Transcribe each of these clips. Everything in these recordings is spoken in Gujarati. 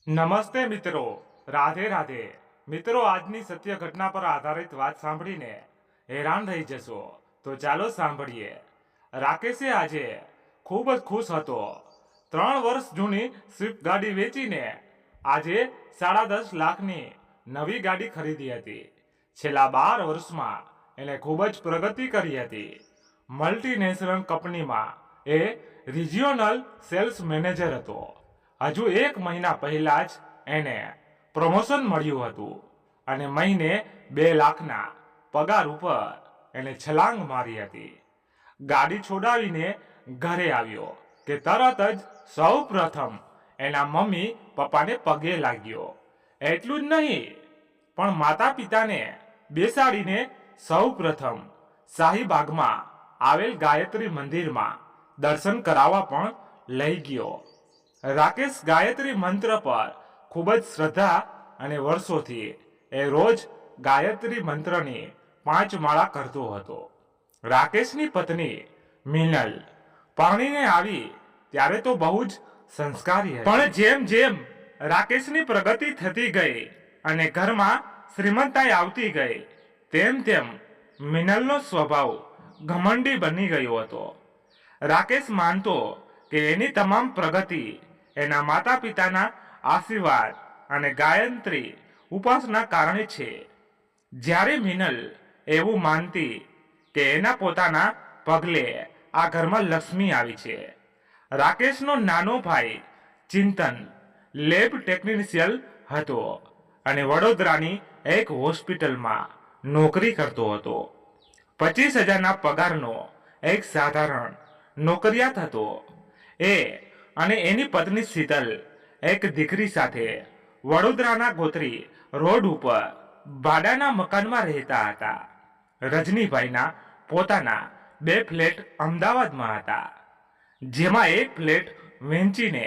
નમસ્તે મિત્રો, રાધે રાધે. મિત્રો, આજની સત્ય ઘટના પર આધારિત વાત સાંભળીને હેરાન થઈ જશો, તો ચાલો સાંભળીએ. રાકેશે આજે ખૂબ જ ખુશ હતો. 3 વર્ષ જૂની સ્વિફ્ટ ગાડી વેચીને આજે 10.5 લાખની નવી ગાડી ખરીદી હતી. છેલ્લા 12 વર્ષમાં એણે ખૂબ જ પ્રગતિ કરી હતી. મલ્ટીનેશનલ કંપનીમાં એ રિજિયોનલ સેલ્સ મેનેજર હતો. હજુ 1 મહિના પહેલા જ એને પ્રમોશન મળ્યું હતું અને મહિને 2 લાખના પગાર ઉપર એને છલાંગ મારી હતી. ગાડી છોડાવીને ઘરે આવ્યો કે તરત જ સૌ પ્રથમ એના મમ્મી પપ્પાને પગે લાગ્યો. એટલું જ નહીં, પણ માતા પિતાને બેસાડીને સૌ પ્રથમ શાહીબાગમાં આવેલ ગાયત્રી મંદિરમાં દર્શન કરાવવા પણ લઈ ગયો. રાકેશ ગાયત્રી મંત્ર પર ખૂબ જ શ્રદ્ધા અને વર્ષોથી એ રોજ ગાયત્રી મંત્રની 5 માળા કરતો હતો. રાકેશની પત્ની મિનલ પરણીને આવી ત્યારે તો બહુ જ સંસ્કારી હતી, પણ જેમ જેમ રાકેશની પ્રગતિ થતી ગઈ અને ઘરમાં શ્રીમંતાઈ આવતી ગઈ તેમ તેમ મિનલનો સ્વભાવ ઘમંડી બની ગયો હતો. રાકેશ માનતો કે એની તમામ પ્રગતિ એના માતા પિતાના આશીર્વાદ અને ગાયત્રી ઉપાસના કારણે છે. જ્યારે મિનલ એવું માનતી કે એના પોતાના પગલે આ ઘરમાં લક્ષ્મી આવી છે. રાકેશનો નાનો ભાઈ ચિંતન લેબ ટેકનિશિયન હતો અને વડોદરાની એક હોસ્પિટલમાં નોકરી કરતો હતો. 25,000ના પગારનો એક સાધારણ નોકરિયાત હતો. એ અને એની પત્ની શીતલ એક દીકરી સાથે વડોદરાના ગોત્રી રોડ ઉપર ભાડાના મકાનમાં રહેતા હતા. રજનીભાઈના પોતાના 2 ફ્લેટ અમદાવાદમાં હતા, જેમાં એક ફ્લેટ વેચીને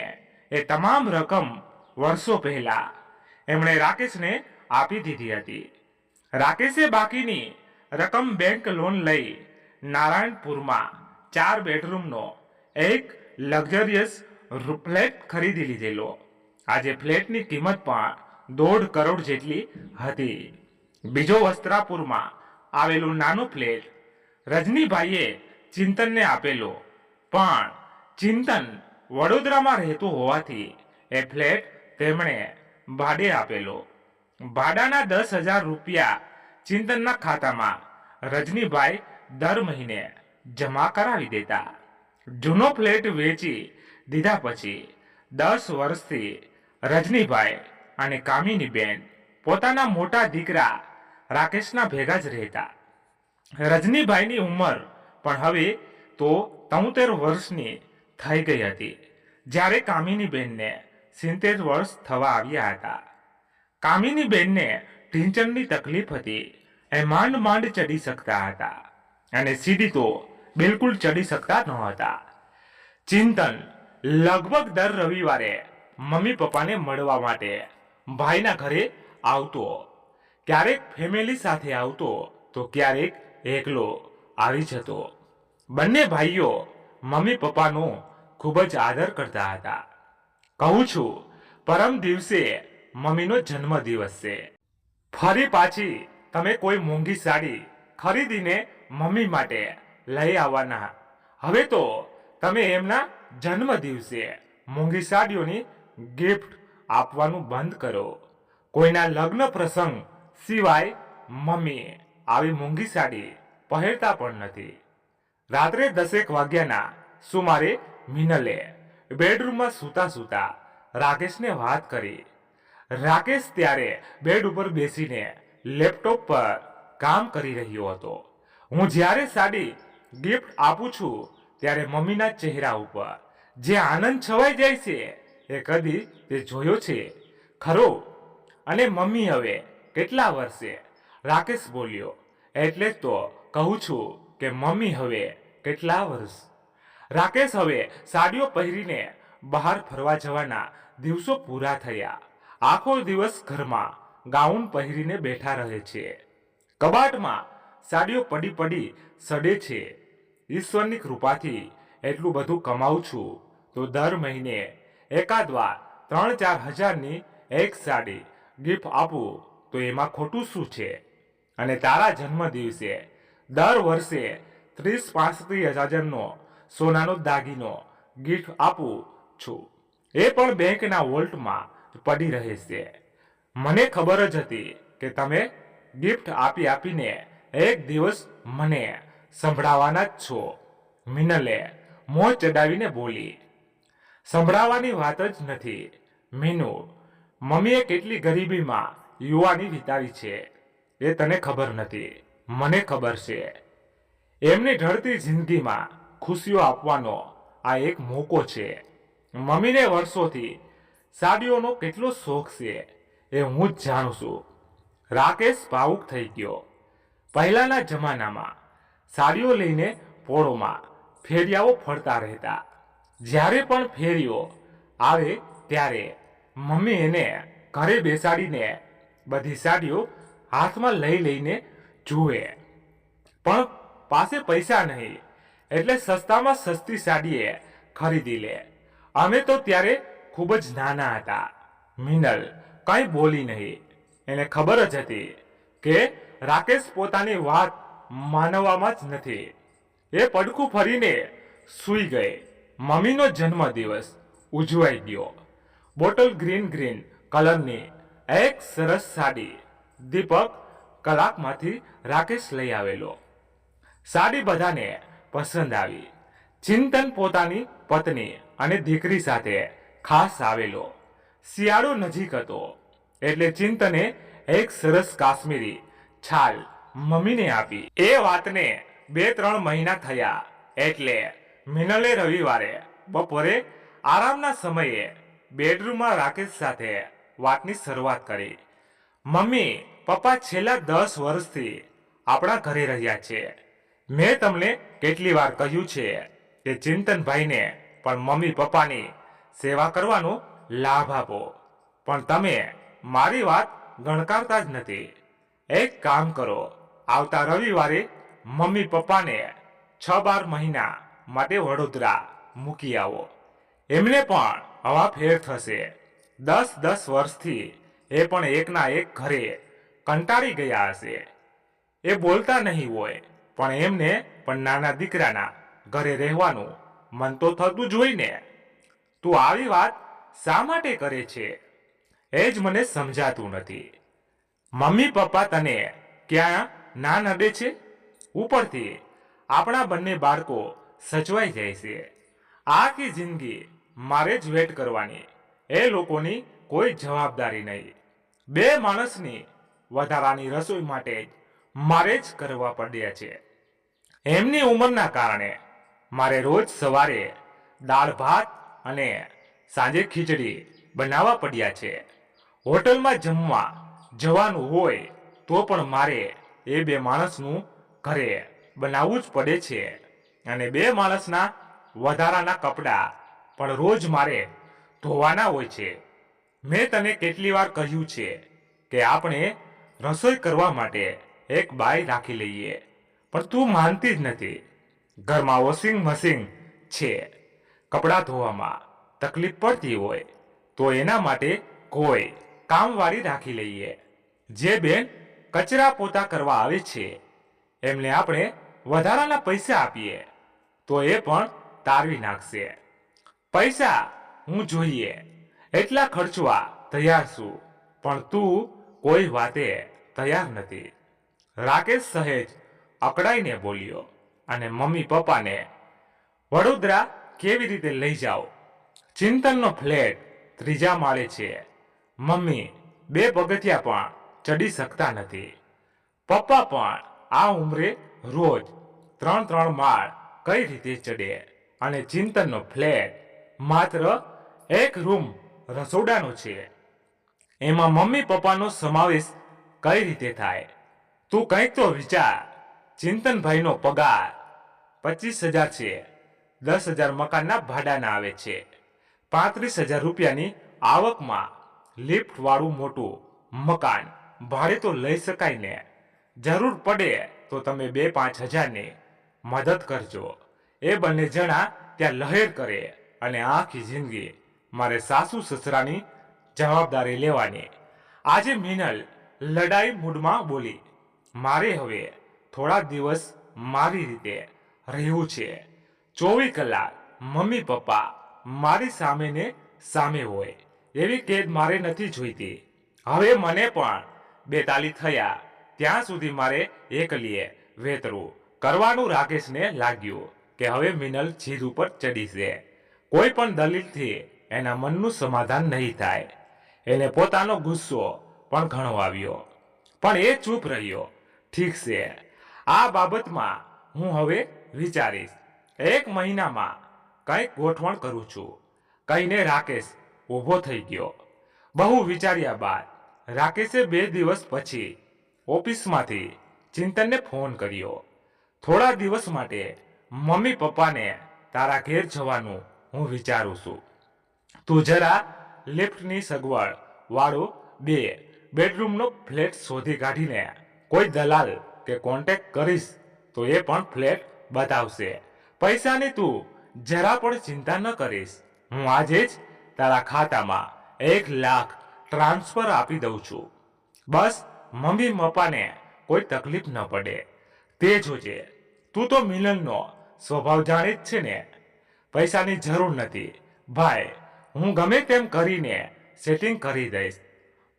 એ તમામ રકમ વર્ષો પહેલા એમણે રાકેશને આપી દીધી હતી. રાકેશે બાકીની રકમ બેંક લોન લઈ નારાયણપુરમાં 4 બેડરૂમનો એક લક્ઝરિયસ ફ્લેટ ખરીદી લીધેલો. આજે ફ્લેટની કિંમત પણ 1.5 કરોડ જેટલી હતી. બીજો વસ્ત્રાપુરમાં આવેલું નાનું ફ્લેટ રજનીભાઈએ ચિંતનને આપેલો, પણ ચિંતન વડોદરામાં રહેતું હોવાથી એ ફ્લેટ તેમણે ભાડે આપેલો. ભાડાના 10,000 રૂપિયા ચિંતનના ખાતામાં રજનીભાઈ દર મહિને જમા કરાવી દેતા. જૂનો ફ્લેટ વેચી દીધા પછી 10 વર્ષથી રજનીભાઈ અને કામિનીબેન પોતાના મોટા દીકરા રાકેશના ભેગા જ રહેતા. રજનીભાઈની ઉંમર પણ હવે તો 73 વર્ષની થઈ ગઈ હતી, જ્યારે કામિનીબેનને 70 વર્ષ થવા આવ્યા હતા. કામિનીબેનને ઢીંચણની તકલીફ હતી. એ માંડ માંડ ચડી શકતા હતા અને સીડી તો બિલકુલ ચડી શકતા નહોતા. ચિંતન લગભગ દર રવિવારે મમ્મી પપ્પાને મળવા માટે ભાઈના ઘરે આવતો. ક્યારેક ફેમિલી સાથે આવતો તો ક્યારેક એકલો આવી જતો. બંને ભાઈઓ મમ્મી પપ્પાનો ખૂબ જ આદર કરતા હતા. કહું છું, પરમ દિવસે મમ્મીનો જન્મદિવસ છે. ફરી પાછી તમે કોઈ મોંઘી સાડી ખરીદીને મમ્મી માટે લઈ આવવાના. હવે તો તમે એમના જન્મ દિવસે મોંઘી સાડીઓની ગિફ્ટ આપવાનું બંધ કરો. કોઈના લગ્ન પ્રસંગ સિવાય મમ્મી આવી મોંઘી સાડી પહેરતા પણ નથી. રાત્રે 10 વાગ્યાના સુમારે મિનલે બેડરૂમમાં સૂતા સૂતા રાકેશને વાત કરી. રાકેશ ત્યારે બેડ ઉપર બેસીને લેપટોપ પર કામ કરી રહ્યો હતો. હું જ્યારે સાડી ગિફ્ટ આપું છું ત્યારે મમ્મીના ચહેરા ઉપર જે આનંદ છવાઈ જાય છે એ કદી તે જોયો છે ખરો? અને મમ્મી હવે કેટલા વર્ષે? રાકેશ બોલ્યો. એટલે જ તો કહું છું કે મમ્મી હવે કેટલા વર્ષ? રાકેશ હવે સાડીઓ પહેરીને બહાર ફરવા જવાના દિવસો પૂરા થયા. આખો દિવસ ઘરમાં ગાઉન પહેરીને બેઠા રહે છે. કબાટમાં સાડીઓ પડી પડી સડે છે. ઈશ્વરની કૃપાથી એટલું બધું કમાઉં છું તો દર મહિને એકાદ વાર 3-4 હજારની એક સાડી ગિફ્ટ આપું તો એમાં ખોટું શું છે? અને તારા જન્મદિવસે દર વર્ષે 30-35 હજારનો સોનાનો દાગીનો ગિફ્ટ આપું છું, એ પણ બેંકના વોલ્ટમાં પડી રહે છે. મને ખબર જ હતી કે તમે ગિફ્ટ આપીને એક દિવસ મને સંભળાવવાના જ છો. મિનલે મોં ચડાવીને બોલી. સંભળાવવાની વાત જ નથી મીનુ. મમ્મીએ કેટલી ગરીબીમાં યુવાની વિતાવી છે એ તને ખબર નથી, મને ખબર છે. એમની ઢળતી જિંદગીમાં ખુશીઓ આપવાનો આ એક મોકો છે. મમ્મીને વર્ષોથી સાડીઓનો કેટલો શોખ છે એ હું જ જાણું છું. રાકેશ ભાવુક થઈ ગયો. પહેલાના જમાનામાં સાડીઓ લઈને પોળોમાં ફેરિયાઓ ફરતા રહેતા. જ્યારે પણ ફેરીઓ આવે ત્યારે મમ્મી એને ઘરે બેસાડીને બધી સાડીઓ હાથમાં લઈને જુએ. પણ પાસે પૈસા નહીં એટલે સસ્તામાં સસ્તી સાડીએ ખરીદી લે. અમે તો ત્યારે ખૂબ જ નાના હતા. મિનલ કંઈ બોલી નહીં. એને ખબર જ હતી કે રાકેશ પોતાની વાત માનવામાં જ નથી. એ પડખું ફરીને સૂઈ ગઈ. મમ્મીનો જન્મદિવસ ઉજવાઈ ગયો. બોટલ ગ્રીન કલરની એક સરસ સાડી દીપક કલાકમાંથી રાકેશ લઈ આવેલો. સાડી બધાને પસંદ આવી. ચિંતન પોતાની પત્ની અને દીકરી સાથે ખાસ આવેલો. શિયાળો નજીક હતો એટલે ચિંતને એક સરસ કાશ્મીરી છાલ મમ્મીને આપી. એ વાતને 2-3 મહિના થયા એટલે મિનલે રવિવારે બપોરે આરામના સમયે બેડરૂમમાં રાકેશ સાથે વાતની શરૂઆત કરી. મમ્મી પપ્પા છેલ્લા 10 વર્ષથી આપણા ઘરે રહ્યા છે. મેં તમને કેટલી વાર કહ્યું છે કે ચિંતનભાઈને પણ મમ્મી પપ્પાની સેવા કરવાનો લાભ આપો, પણ તમે મારી વાત ગણકારતા જ નથી. એક કામ કરો, આવતા રવિવારે મમ્મી પપ્પાને 6-12 મહિના માટે વડોદરા મૂકી આવો. એમને પણ હવા ફેર થશે. 10 વર્ષથી એ પણ એકના એક ઘરે કંટાળી ગયા હશે. એ બોલતા નહીં હોય પણ એમને પણ નાના દીકરાના ઘરે રહેવાનું મન તો થતું જ હોય ને. તું આવી વાત શા માટે કરે છે એ જ મને સમજાતું નથી. મમ્મી પપ્પા તને ક્યાં ના નડે છે? ઉપરથી આપણા બંને બાળકો સચવાઈ જાય છે. આખી જિંદગી મારે જ વેટ કરવાની. એ લોકોની કોઈ જવાબદારી નહીં. 2 માણસની વધારાની રસોઈ માટે જ મારે જ કરવા પડ્યા છે. એમની ઉંમરના કારણે મારે રોજ સવારે દાળ ભાત અને સાંજે ખીચડી બનાવવા પડ્યા છે. હોટલમાં જમવા જવાનું હોય તો પણ મારે એ 2 માણસનું ઘરે બનાવવું જ પડે છે. અને 2 માણસના વધારાના કપડાં પણ રોજ મારે ધોવાના હોય છે. મેં તને કેટલી વાર કહ્યું છે કે આપણે રસોઈ કરવા માટે એક બાઈ રાખી લઈએ, પણ તું માનતી જ નથી. ઘરમાં વોશિંગ મશીન છે. કપડાં ધોવામાં તકલીફ પડતી હોય તો એના માટે કોઈ કામવાળી રાખી લઈએ. જે બેન કચરા પોતા કરવા આવે છે એમને આપણે વધારાના પૈસા આપીએ તો એ પણ તારવી નાખશે. પૈસા હું જોઈએ એટલા ખર્ચવા તૈયાર છું, પણ તું કોઈ વાતે તૈયાર નથી. રાકેશ સહેજ અકળાઈને બોલ્યો. અને મમ્મી પપ્પાને વડોદરા કેવી રીતે લઈ જાઓ? ચિંતનનો ફ્લેટ 3જા માળે છે. મમ્મી 2 પગથિયા પણ ચડી શકતા નથી. પપ્પા પણ આ ઉંમરે રોજ 3 માળ કઈ રીતે ચડે? અને ચિંતનનો ફ્લેટ માત્ર 1 રૂમ રસોડાનો છે. એમાં મમ્મી પપ્પાનો સમાવેશ કઈ રીતે થાય? તું કંઈક તો વિચાર. ચિંતનભાઈનો પગાર 25,000 છે. 10,000 મકાનના ભાડાના આવે છે. 35,000 રૂપિયાની આવકમાં લિફ્ટ વાળું મોટું મકાન ભાડે તો લઈ શકાય ને. જરૂર પડે તો તમે 2-5 હજારની મદદ કરજો. એ બંને જણા ત્યાં લહેર કરે અને આખી જિંદગી મારે સાસુ સસરાની જવાબદારી લેવાની. આજે મિનલ લડાઈ મૂડમાં બોલી, મારે હવે થોડા દિવસ મારી રીતે રહેવું છે. 24 કલાક મમ્મી પપ્પા મારી સામે ને સામે હોય એવી કેદ મારે નથી જોઈતી. હવે મને પણ 42 થયા ત્યાં સુધી મારે એકલીએ વેતરું કરવાનું રાકેશને લાગ્યું કે હવે મિનલ જીદ ઉપર ચડી છે. કોઈ પણ દલીલથી એના મનનું સમાધાન નહીં થાય. એને પોતાનો ગુસ્સો પણ ઘણો આવ્યો, પણ એ ચૂપ રહ્યો. ઠીક છે, આ બાબતમાં હું હવે વિચારીશ. 1 મહિનામાં કંઈક ગોઠવણ કરું છું કહીને રાકેશ ઊભો થઈ ગયો. બહુ વિચાર્યા બાદ રાકેશે 2 દિવસ પછી ઓફિસમાંથી ચિંતનને ફોન કર્યો. થોડા દિવસ માટે મમ્મી પપ્પાને તારા ઘેર જવાનું હું વિચારું છું. તું જરા લિફ્ટની સગવડ વાળો 2 બેડરૂમનો ફ્લેટ શોધી કાઢીને કોઈ દલાલ કે કોન્ટેક્ટ કરીશ તો એ પણ ફ્લેટ બતાવશે. પૈસાની તું જરા પણ ચિંતા ન કરીશ. હું આજે જ તારા ખાતામાં 1 લાખ ટ્રાન્સફર આપી દઉં છું. બસ મમ્મી પપ્પાને કોઈ તકલીફ ન પડે. તે જોજે. તું તો મિલનનો સ્વભાવ જાણે જ છે ને. પૈસાની જરૂર નથી ભાઈ, હું ગમે તેમ કરીને સેટિંગ કરી દઈશ.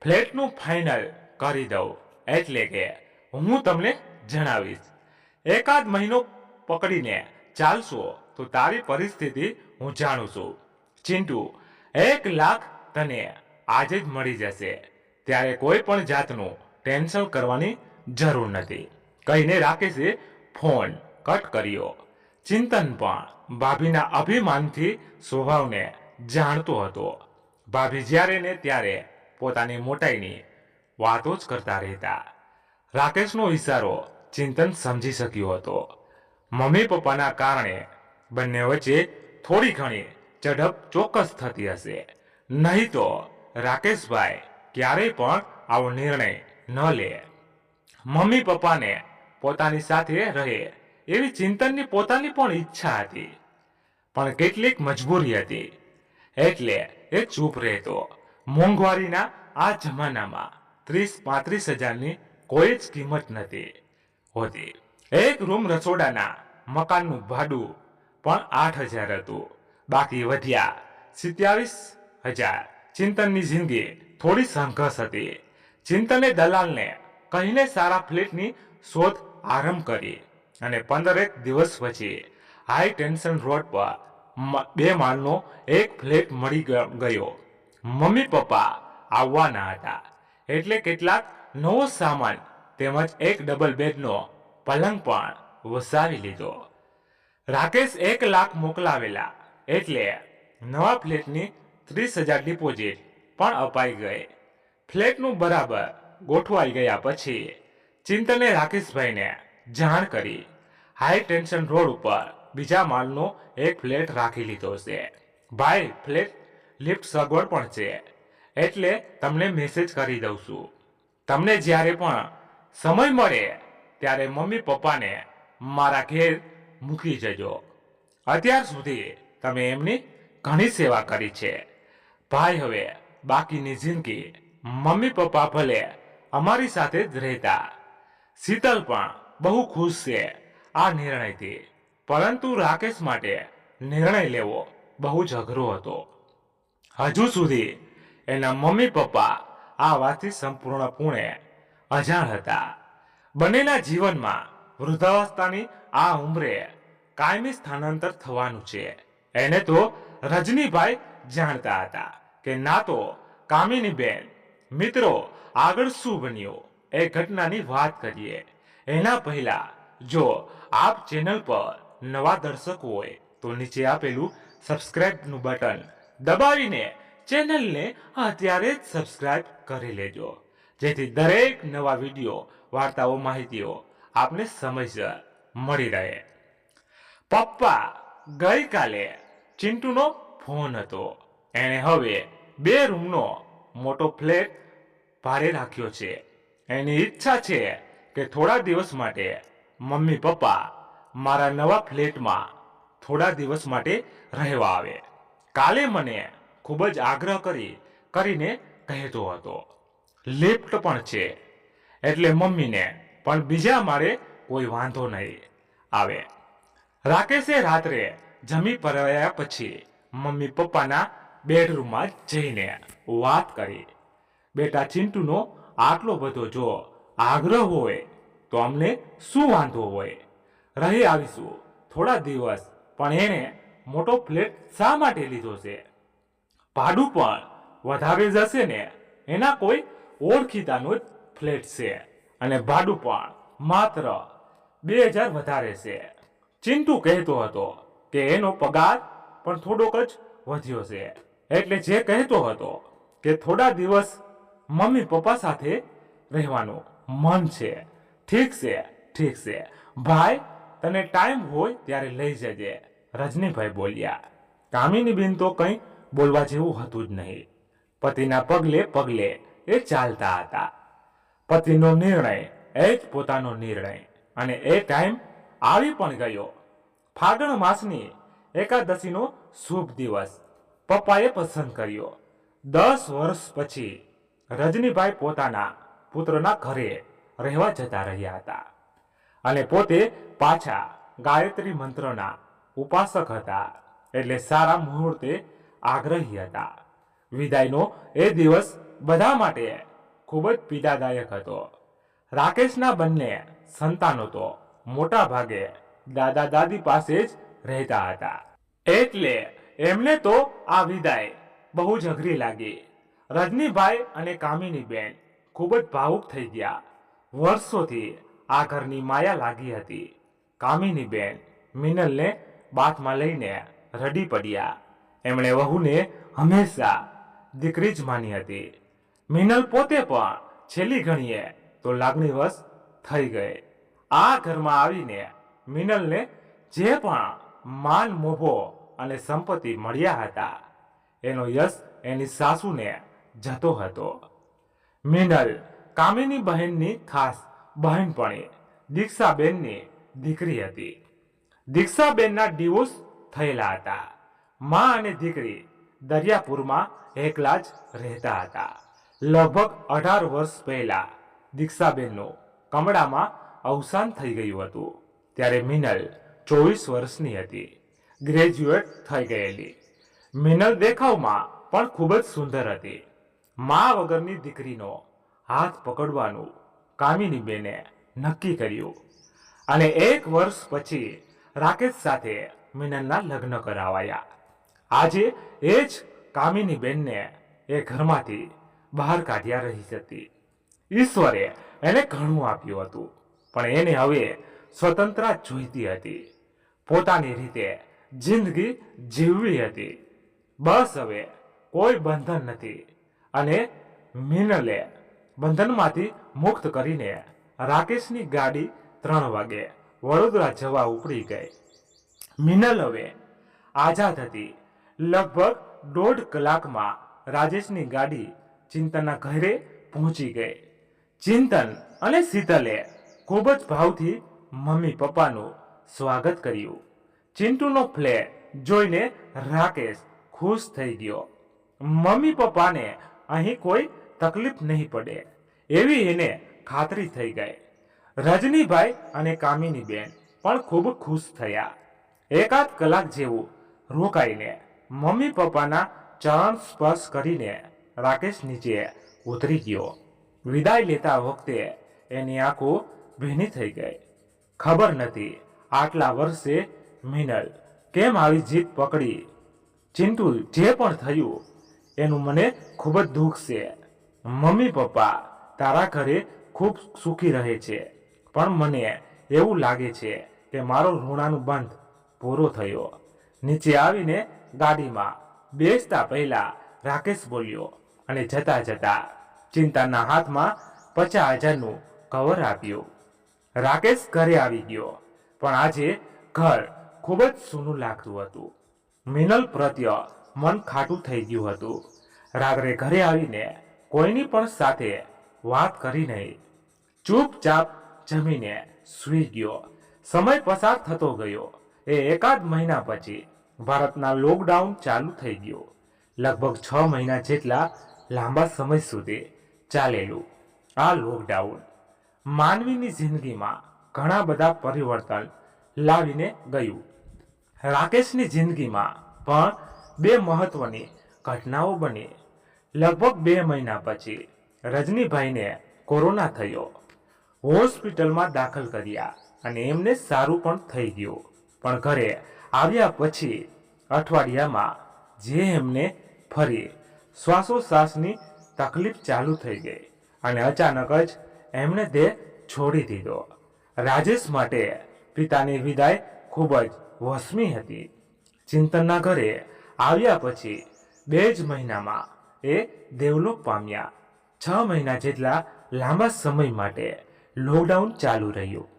ફ્લેટનું ફાઇનલ કરી દઉં એટલે કે હું તમને જણાવીશ. 1 મહિનો પકડીને ચાલશો તો તારી પરિસ્થિતિ હું જાણું છું. ચિંટુ, 1 લાખ તને આજે જ મળી જશે. ત્યારે કોઈ પણ જાતનું ટેન્શન કરવાની જરૂર નથી કહીને રાકેશે ફોન કટ કર્યો. ચિંતન પણ ભાભીના અભિમાનથી સ્વભાવને જાણતો હતો. ભાભી જ્યારે ને ત્યારે પોતાની મોટાઈની વાતો જ કરતા રહેતા. રાકેશનો ઈશારો ચિંતન સમજી શક્યો હતો. મમ્મી પપ્પાના કારણે બંને વચ્ચે થોડી ઘણી ઝડપ ચોક્કસ થતી હશે. નહીં તો રાકેશભાઈ ક્યારેય પણ આવો નિર્ણય ન લે. મમ્મી પપ્પાને પોતાની સાથે રહે એવી ચિંતનની પોતાની પણ ઈચ્છા હતી, પણ કેટલીક મજબૂરી હતી એટલે એ ચૂપ રહેતો. મોંઘવારીના આ જમાનામાં 30-35 હજારની કોઈ જ કિંમત નથી હોતી. 1 રૂમ રસોડાના મકાનનું ભાડું પણ 8,000 હતું. બાકી વધ્યા 27,000. ચિંતનની જિંદગી થોડી સંઘર્ષ હતી. ચિંતને દલાલને કહીને સારા ફ્લેટની શોધ આરંભ કરી અને 15 દિવસ પછી હાઈ ટેન્શન રોડ પર 2 માળનો એક ફ્લેટ મળી ગયો. મમ્મી પપ્પા આવવાના હતા એટલે કેટલાક નવો સામાન તેમજ એક ડબલ બેડનો પલંગ પણ વસાવી લીધો. રાકેશ 1 લાખ મોકલાવેલા એટલે નવા ફ્લેટની 30,000 ડિપોઝિટ પણ અપાઈ ગઈ. ફ્લેટનું બરાબર ગોઠવાઈ ગયા પછી ચિંતને રાકેશભાઈને જાણ કરી. હાઈ ટેન્શન રોડ ઉપર બીજા માળનો એક ફ્લેટ રાખી લીધો છે ભાઈ. ફ્લેટ લિફ્ટ સગવડ પણ છે એટલે તમને મેસેજ કરી દઉં છું. તમને જ્યારે પણ સમય મળે ત્યારે મમ્મી પપ્પાને મારા ઘેર મૂકી જજો. અત્યાર સુધી તમે એમની ઘણી સેવા કરી છે ભાઈ. હવે બાકીની જિંદગી મમ્મી પપ્પા ભલે અમારી સાથે જ રહેતા. શીતલ પણ બહુ ખુશ છે આ નિર્ણયથી, પરંતુ રાકેશ માટે નિર્ણય લેવો બહુ જ અઘરો હતો. હજુ સુધી એના મમ્મી પપ્પા આ વાતથી સંપૂર્ણપણે અજાણ હતા. બંનેના જીવનમાં વૃદ્ધાવસ્થાની આ ઉંમરે કાયમી સ્થાનાંતર થવાનું છે. એને તો રજનીભાઈ જાણતા હતા કે ના તો કામિનીબેન. મિત્રો, આગળ શું બન્યું એ ઘટનાની વાત કરીએ એના પહેલા જો આપ ચેનલ પર નવા દર્શક હોય તો નીચે આપેલું સબસ્ક્રાઇબનું બટન દબાવીને ચેનલને અત્યારે જ સબસ્ક્રાઇબ કરી લેજો, જેથી દરેક નવા વિડીયો, વાર્તાઓ, માહિતીઓ આપને સમયસર મળી રહે. પપ્પા ગઈકાલે ચિંટુનો ફોન હતો. એણે હવે 2 રૂમનો મોટો ફ્લેટ ભાડે રાખ્યો છે. એની ઈચ્છા છે કે થોડા દિવસ માટે મમ્મી પપ્પા મારા નવા ફ્લેટમાં થોડા દિવસ માટે રહેવા આવે. કાલે મને ખૂબ જ આગ્રહ કરીને કહેતો હતો. લિફ્ટ પણ છે એટલે મમ્મીને પણ બીજા માળે કોઈ વાંધો નહીં આવે. રાકેશે રાત્રે જમી પરવાયા પછી મમ્મી પપ્પાના બેડરૂમમાં જઈને વાત કરી. બેટા ચિંટુનો આટલો બધો જો આગ્રહ હોય તો અમને શું વાંધો હોય? રહી આવીશું થોડા દિવસ, પણ એને મોટો ફ્લેટ શા માટે લીધો છે? ભાડું પણ વધારે જશે ને? એના કોઈ ઓળખીતાનો જ ફ્લેટ છે અને ભાડું પણ માત્ર 2000 વધારે છે. ચિંટુ કહેતો હતો કે એનો પગાર પણ થોડોક જ વધ્યો છે, એટલે જે કહેતો હતો કે થોડા દિવસ મમ્મી પપ્પા સાથે રહેવાનું મન છે. ઠીક છે ભાઈ, તને ટાઈમ હોય ત્યારે લઈ જજે, રજનીભાઈ બોલ્યા. કામિનીબેન તો કંઈ બોલવા જેવું હતું જ નહીં. પતિના પગલે પગલે એ ચાલતા હતા. પતિનો નિર્ણય એ જ પોતાનો નિર્ણય, અને એ ટાઈમ આવી પણ ગયો. ફાગણ માસની એકાદશીનો શુભ દિવસ પપ્પાએ પસંદ કર્યો. 10 વર્ષ પછી રજનીભાઈ પોતાના પુત્રના ઘરે રહેવા જતા રહ્યા હતા અને પોતે પાછા ગાયત્રી મંત્રના ઉપાસક હતા, એટલે સારા મુહૂર્તે આગ્રહી હતા. વિદાયનો એ દિવસ બધા માટે ખૂબ જ પીડાદાયક હતો. રાકેશના બંને સંતાનો તો મોટા ભાગે દાદા દાદી પાસે જ રહેતા હતા, એટલે એમને તો આ વિદાય બહુ જ અઘરી લાગી. રજનીભાઈ અને કામિનીબેન ખૂબ જ ભાવુક થઈ ગયા. વર્ષોથી આ ઘરની માયા લાગી હતી. કામિનીબેન મિનલને બાથમાં લઈને રડી પડ્યા. એમણે વહુને હંમેશા દીકરી જ માની હતી. મિનલ પોતે પણ છેલ્લી ઘણીએ તો લાગણીવશ થઈ ગઈ. આ ઘરમાં આવીને મિનલને જે પણ માન મોભો અને સંપત્તિ મળ્યા હતા એનો યશ એની સાસુને જતો હતો. મિનલ કામિની બહેનની ખાસ બહેનપણી દીક્ષાબેનની દીકરી હતી. દીક્ષાબેનના ડિવોર્સ થયેલા હતા. મા અને દીકરી દરિયાપુરમાં એકલા જ રહેતા હતા. લગભગ 18 વર્ષ પહેલા દીક્ષાબેનનું કમળામાં અવસાન થઈ ગયું હતું. ત્યારે મિનલ 24 વર્ષની હતી, ગ્રેજ્યુએટ થઈ ગયેલી. મિનલ દેખાવમાં પણ ખૂબ જ સુંદર હતી. મા વગરની દીકરીનો હાથ પકડવાનું કામિનીબેને નક્કી કર્યું અને 1 વર્ષ પછી રાકેશ સાથે મિનલના લગ્ન કરાવાયા. આજે એ જ કામિનીબેનને એ ઘરમાંથી બહાર કાઢ્યા રહી હતી. ઈશ્વરે એને ઘણું આપ્યું હતું, પણ એને હવે સ્વતંત્રતા જોઈતી હતી. પોતાની રીતે જિંદગી જીવવી હતી. બસ હવે કોઈ બંધન નથી, અને મિનલે બંધનમાંથી મુક્ત કરીને રાકેશની ગાડી 3 વાગે વડોદરા જવા ઉપડી ગઈ. મિનલ હવે આઝાદ હતી. લગભગ 1.5 કલાકમાં રાજેશની ગાડી ચિંતનના ઘરે પહોંચી ગઈ. ચિંતન અને શીતલે ખૂબ જ ભાવથી મમ્મી પપ્પાનું સ્વાગત કર્યું. ચિંટુનો ફ્લેટ જોઈને રાકેશ ખુશ થઈ ગયો. મમ્મી પપ્પાને અહીં કોઈ તકલીફ નહીં પડે એવી એને ખાતરી થઈ ગઈ. રજનીભાઈ અને કામિનીબેન પણ ખૂબ ખુશ થયા. 1 કલાક જેવું રોકાઈને મમ્મી પપ્પાના ચરણ સ્પર્શ કરીને રાકેશ નીચે ઉતરી ગયો. વિદાય લેતા વખતે એની આંખો ભીની થઈ ગઈ. ખબર નથી આટલા વર્ષે મિનલ કેમ આવી જીદ પકડી. ચિંટુ, જે પણ થયું એનું મને ખૂબ જ દુઃખ છે. મમ્મી પપ્પા તારા ઘરે ખૂબ સુખી રહે છે, પણ મને એવું લાગે છે કે મારો ઋણાનું બંધ પૂરો થયો. નીચે આવીને ગાડીમાં બેસતા પહેલા રાકેશ બોલ્યો અને જતા જતા ચિંતાના હાથમાં 50,000નું કવર આપ્યું. રાકેશ ઘરે આવી ગયો, પણ આજે ઘર ખૂબ જ સૂનું લાગતું હતું. મિનલ પ્રત્યે મન ખાટું થઈ ગયું હતું. રાત્રે ઘરે આવીને કોઈની પણ સાથે વાત કરી નહીં. ચૂપચાપ જમીને સૂઈ ગયો. સમય પસાર થતો ગયો. એ 1 મહિના પછી ભારતના લોકડાઉન ચાલુ થઈ ગયો. લગભગ 6 મહિના જેટલા લાંબા સમય સુધી ચાલેલું આ લોકડાઉન માનવીની જિંદગીમાં ઘણા બધા પરિવર્તન લાવીને ગયું. રાકેશની જિંદગીમાં પણ બે મહત્વની ઘટનાઓ બની. લગભગ 2 મહિના પછી રજનીભાઈને કોરોના થયો. હોસ્પિટલમાં દાખલ કર્યા અને એમને સારું પણ થઈ ગયું. પણ ઘરે આવ્યા પછી અઠવાડિયામાં જે એમને ફરી શ્વાસોશ્વાસની તકલીફ ચાલુ થઈ ગઈ અને અચાનક જ એમણે દેહ છોડી દીધો. રાજેશ માટે પિતાની વિદાય ખૂબ જ વસમી હતી. ચિંતનના ઘરે આવ્યા પછી 2 જ મહિનામાં એ દેવલોક પામ્યા. 6 મહિના જેટલા લાંબા સમય માટે લોકડાઉન ચાલુ રહ્યું.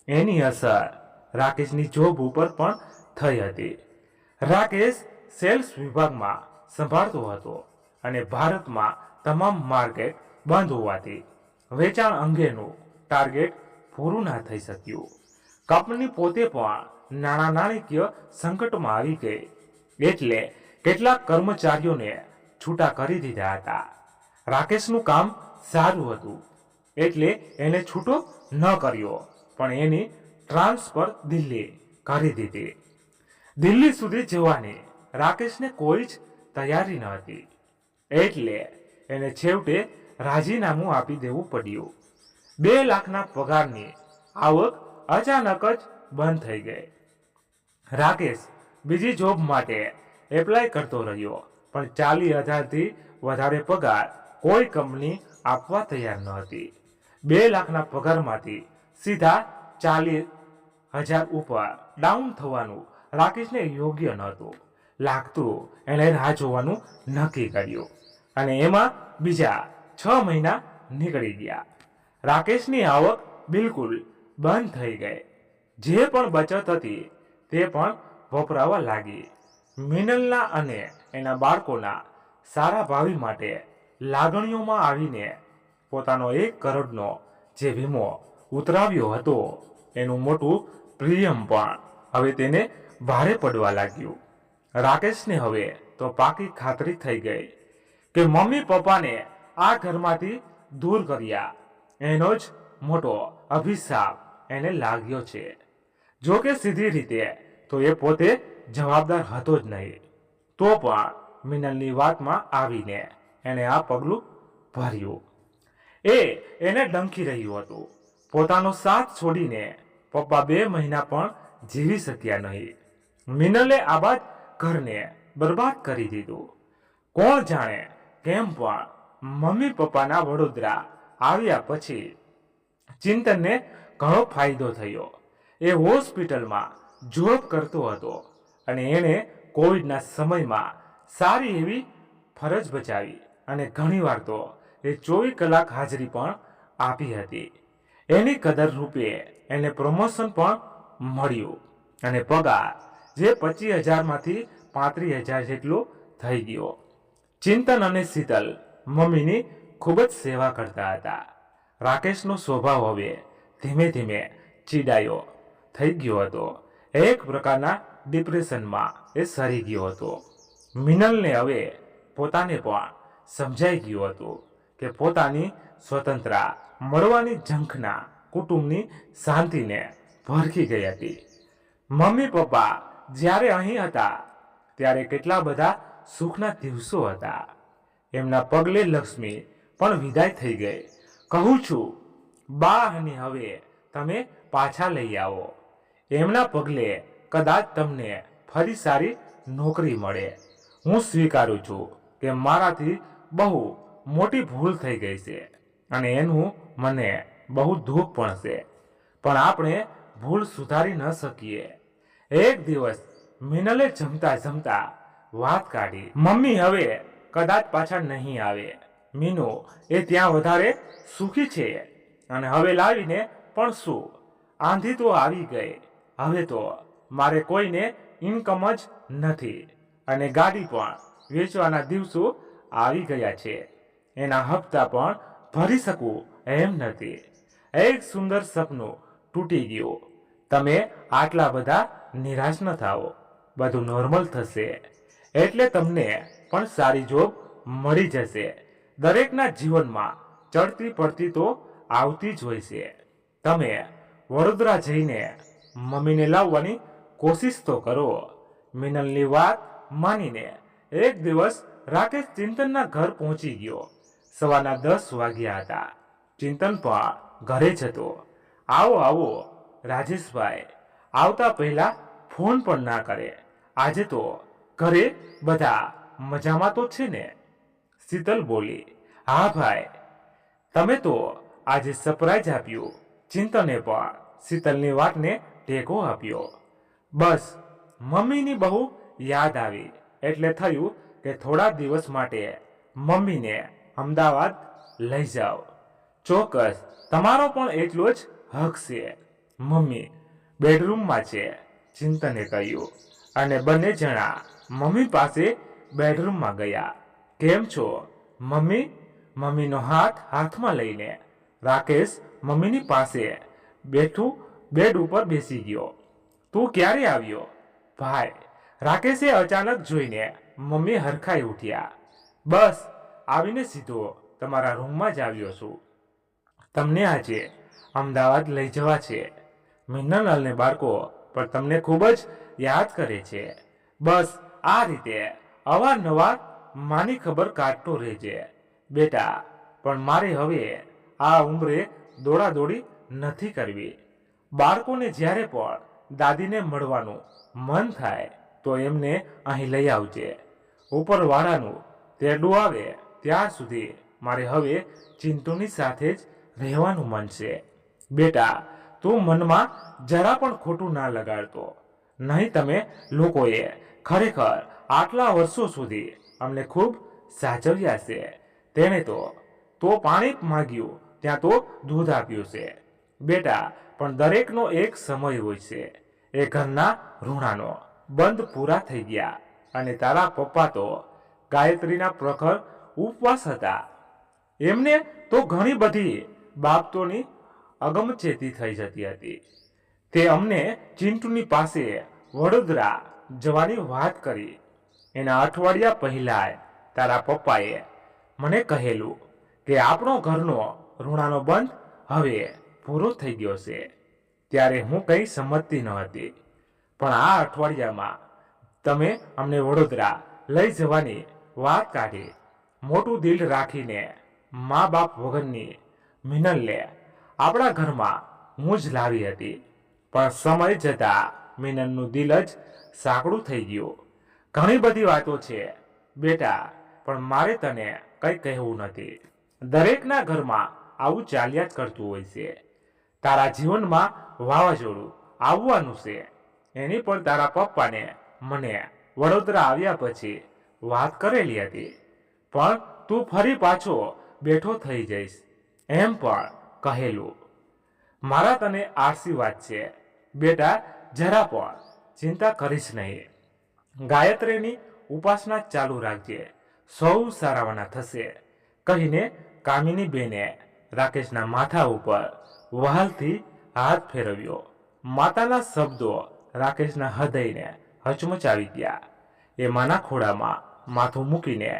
એની અસર રાકેશની જોબ ઉપર પણ થઈ હતી. રાકેશ સેલ્સ વિભાગમાં સંભાળતો હતો અને ભારતમાં તમામ માર્કેટ બંધ હોવાથી વેચાણ અંગેનું ટાર્ગેટ પૂરું ના થઈ શક્યું. કંપની પોતે પણ નાણાકીય સંકટમાં આવી ગઈ એટલે કેટલાક કર્મચારીઓને છૂટા કરી દીધા હતા. રાકેશનું કામ સારું હતું એટલે એને છૂટો ન કર્યો, પણ એની ટ્રાન્સફર દિલ્હી કરી દીધી. દિલ્હી સુધી જવાની રાકેશને કોઈ જ તૈયારી ન હતી એટલે એને છેવટે રાજીનામું આપી દેવું પડ્યું. 2 લાખના પગારની આવક અચાનક જ બંધ થઈ ગઈ. રાકેશ બીજી જોબ માટે એપ્લાય કરતો રહ્યો, પણ 40,000થી વધારે પગાર કોઈ કંપની આપવા તૈયાર ન હતી. 2 લાખના પગારમાંથી સીધા 40,000 ઉપર ડાઉન થવાનું રાકેશને યોગ્ય નહોતું લાગતું. એણે રાહ જોવાનું નક્કી કર્યું અને એમાં બીજા 6 મહિના નીકળી ગયા. રાકેશની આવક બિલકુલ બંધ થઈ ગઈ. જે પણ બચત હતી તે પણ વપરાવા લાગી. મિનલના અને એના બાળકોના સારા ભાવિ માટે લાગણીઓમાં આવીને પોતાનો 1 કરોડનો જે વીમો ઉતરાવ્યો હતો એનું મોટું પ્રીમિયમ પણ હવે તેને ભારે પડવા લાગ્યું. રાકેશને હવે તો પાકી ખાતરી થઈ ગઈ કે મમ્મી પપ્પાને આ ઘરમાંથી દૂર કર્યા એનો જ મોટો અભિશાપ એને લાગ્યો છે. જો કે સીધી રીતે તો એ પોતે જવાબદાર હતો જ નહીં, તો પણ મિનલની વાતમાં આવીને એણે આ પગલું ભર્યું. એને ડંખી રહ્યું હતું. પોતાનો સાથ છોડીને પપ્પા 2 મહિના પણ જીવી શક્યા નહીં. મિનલે આબાદ ઘરને બરબાદ કરી દીધું. કોણ જાણે કેમ પણ મમ્મી પપ્પાના વડોદરા આવ્યા પછી ચિંતનને ઘણો ફાયદો થયો. એ હોસ્પિટલમાં જોબ કરતો હતો અને એણે કોવિડના સમયમાં સારી એવી ફરજ બજાવી અને ઘણીવાર તો એ 24 કલાક હાજરી પણ આપી હતી. એની કદર રૂપે એને પ્રમોશન પણ મળ્યું અને પગાર જે 25,000માંથી 35,000 જેટલો થઈ ગયો. ચિંતન અને શીતલ મમ્મીની ખૂબ જ સેવા કરતા હતા. રાકેશનો સ્વભાવ હવે ધીમે ધીમે ચીડાયો થઈ ગયો હતો. એક પ્રકારના ડિપ્રેશનમાં એ સરી ગયો હતો. મિનલને હવે પોતાને પણ સમજાઈ ગયું હતું કે પોતાની સ્વતંત્રતા મળવાની ઝંખના કુટુંબની શાંતિને ભરખી ગઈ હતી. મમ્મી પપ્પા જ્યારે અહીં હતા ત્યારે કેટલા બધા સુખના દિવસો હતા. એમના પગલે લક્ષ્મી પણ વિદાય થઈ ગઈ. કહું છું બા અને હવે તમે પાછા લઈ આવો. એમના પગલે કદાચ તમને ફરી સારી નોકરી મળે. હું સ્વીકારું છું કે મારાથી બહુ મોટી ભૂલ થઈ ગઈ છે અને એનું મને બહુ દુઃખ પણ છે, પણ આપણે ભૂલ સુધારી ન શકીએ. એક દિવસ મિનલે જમતા જમતા વાત કાઢી, મમ્મી હવે કદાચ પાછા નહીં આવે. મીનુ એ ત્યાં વધારે સુખી છે અને હવે લાવીને પણ શું, આંધી તો આવી ગઈ. હવે તો મારે કોઈને ઇન્કમ જ નથી અને ગાડી પણ વેચવાના દિવસો આવી ગયા છે. એના હપ્તા પણ ભરી શકું એમ નથી. એક સુંદર સપનું તૂટી ગયું. તમે આટલા બધા નિરાશ ન થાઓ, બધું નોર્મલ થશે. એટલે તમને પણ સારી જોબ મળી જશે. દરેકના જીવનમાં ચડતી પડતી તો આવતી જ હોય છે. તમે વડોદરા જઈને મમ્મીને લાવવાની કોશિશ તો કરો. મિનલની વાત માનીને એક દિવસ રાકેશ ચિંતનના ઘર પહોંચી ગયો. સવારના 10 વાગ્યા હતા. ચિંતન પણ ઘરે જ હતો. આવો આવો રાજેશભાઈ. આવતા પહેલા ફોન પણ ના કરે. આજે તો ઘરે બધા મજામાં તો છે ને? શીતલ બોલી. હા ભાઈ, તમે તો આજે સરપ્રાઈઝ આપ્યું. ચિંતને પણ શીતલની વાતને ટેકો આપ્યો. બસ મમ્મીની બહુ યાદ આવી એટલે થયું કે થોડા દિવસ માટે મમ્મીને અમદાવાદ લઈ જાઓ. ચોક્કસ, તમારો પણ એટલો જ હક છે. મમ્મી બેડરૂમમાં છે, ચિંતને કહ્યું. અને બંને જણા મમ્મી પાસે બેડરૂમમાં ગયા. કેમ છો મમ્મી? મમ્મીનો હાથ હાથમાં લઈને રાકેશ મમ્મીની પાસે બેડ ઉપર બેસી ગયો. તું ક્યારે આવ્યો ભાઈ? રાકેશે અચાનક જોઈને મમ્મી હરખાઈ ઉઠ્યા. બસ આવીને સીધો તમારા રૂમમાં જ આવ્યો છું. તમને આજે અમદાવાદ લઈ જવા છે. મિનલ અને બાળકો પણ તમને ખૂબ જ યાદ કરે છે. બસ આ રીતે અવારનવાર માની ખબર કાઢતો રહેજે બેટા. પણ મારે હવે આ ઉંમરે દોડાદોડી નથી કરવી. બાળકોને જ્યારે પણ દાદીને મળવાનું મન થાય તો એમને અહીં લઈ આવજે. ઉપરવાળાનું તેડું આવે ત્યાં સુધી મારે હવે ચિંતુની સાથે જ રહેવાનું મન છે. બેટા તું મનમાં જરા પણ ખોટું ના લગાડતો. નહીં તમે લોકોએ ખરેખર આટલા વર્ષો સુધી અમને ખૂબ સાચવ્યા છે. તેણે તો પાણી માંગ્યું ત્યાં તો દૂધ આપ્યું છે. બેટા પણ દરેકનો એક સમય હોય છે. એ ઘરના ઋણાનો બંધ પૂરા થઈ ગયા. અને તારા પપ્પા તો ગાયત્રીના પ્રખર ઉપવાસ હતા. એમને તો ઘણી બધી બાબતોની અગમચેતી થઈ જતી હતી. તે અમને ચિંટુની પાસે વડોદરા જવાની વાત કરી. એના અઠવાડિયા પહેલા તારા પપ્પાએ મને કહેલું કે આપણો ઘરનો ઋણાનો બંધ હવે પૂરો થઈ ગયો છે. ત્યારે હું કંઈ સમજતી ન હતી. પણ આ અઠવાડિયામાં તમે અમને વડોદરા લઈ જવાની વાત કાઢી. મોટું દિલ રાખીને મા બાપ વગરની મિનલને આપણા ઘરમાં હું જ લાવી હતી. પણ સમય જતાં મિનલનું દિલ જ સાંકડું થઈ ગયું. ઘણી બધી વાતો છે બેટા, પણ મારે તને કંઈ કહેવું નથી. દરેકના ઘરમાં આવું ચાલ્યા જ કરતું હોય છે. તારા જીવનમાં વાવાઝોડું આવવાનું છે. એની પણ તારા પપ્પાને મને વડોદરા આવ્યા પછી વાત કરેલી હતી. પણ તું ફરી પાછો બેઠો થઈ જઈશ એમ પણ કહેલું. મારા તને આશીર્વાદ છે બેટા. જરા પણ ચિંતા કરીશ નહીં. ગાયત્રીની ઉપાસના ચાલુ રાખજે. સૌ સારાવાના થશે કહીને કામિની બેને રાકેશના માથા ઉપર વહાલથી હાથ ફેરવ્યો. માતાના શબ્દો રાકેશના હૃદયને હચમચાવી ગયા. એ માના ખોળામાં માથું મૂકીને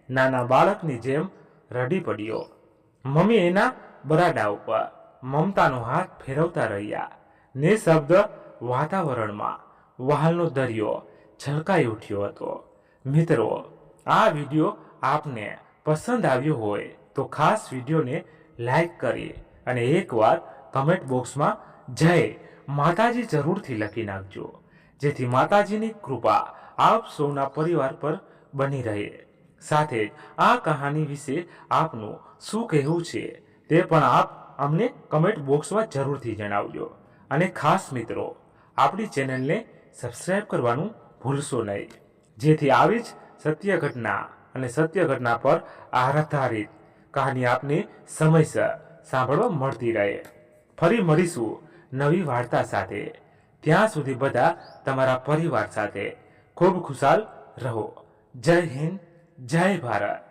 નાના બાળકની જેમ રડી પડ્યો. મમ્મી એના બરાડા ઉપર મમતાનો હાથ ફેરવતા રહ્યા. નિઃશબ્દ વાતાવરણમાં વહાલનો દરિયો છલકાઈ ઉઠ્યો હતો. મિત્રો, આ વિડીયો આપને પસંદ આવ્યો હોય તો ખાસ વિડીયોને લાઈક કરી અને એકવાર કમેન્ટ બોક્સમાં જય માતાજી જરૂરથી લખી નાખજો, જેથી માતાજીની કૃપા આપ સૌના પરિવાર પર બની રહે. સાથે જ આ કહાની વિશે આપનું શું કહેવું છે તે પણ આપ અમને કમેન્ટ બોક્સમાં જરૂરથી જણાવજો. અને ખાસ મિત્રો, આપણી ચેનલને સબસ્ક્રાઈબ કરવાનું ભૂલશો નહીં, જેથી આવી જ સત્ય ઘટના અને સત્ય ઘટના પર આધારિત કહાની આપને સમયસર સાંભળવા મળતી રહે. ફરી મળીશું નવી વાર્તા સાથે. ત્યાં સુધી બધા તમારા પરિવાર સાથે ખૂબ ખુશાલ રહો. જય હિન્દ, જય ભારત.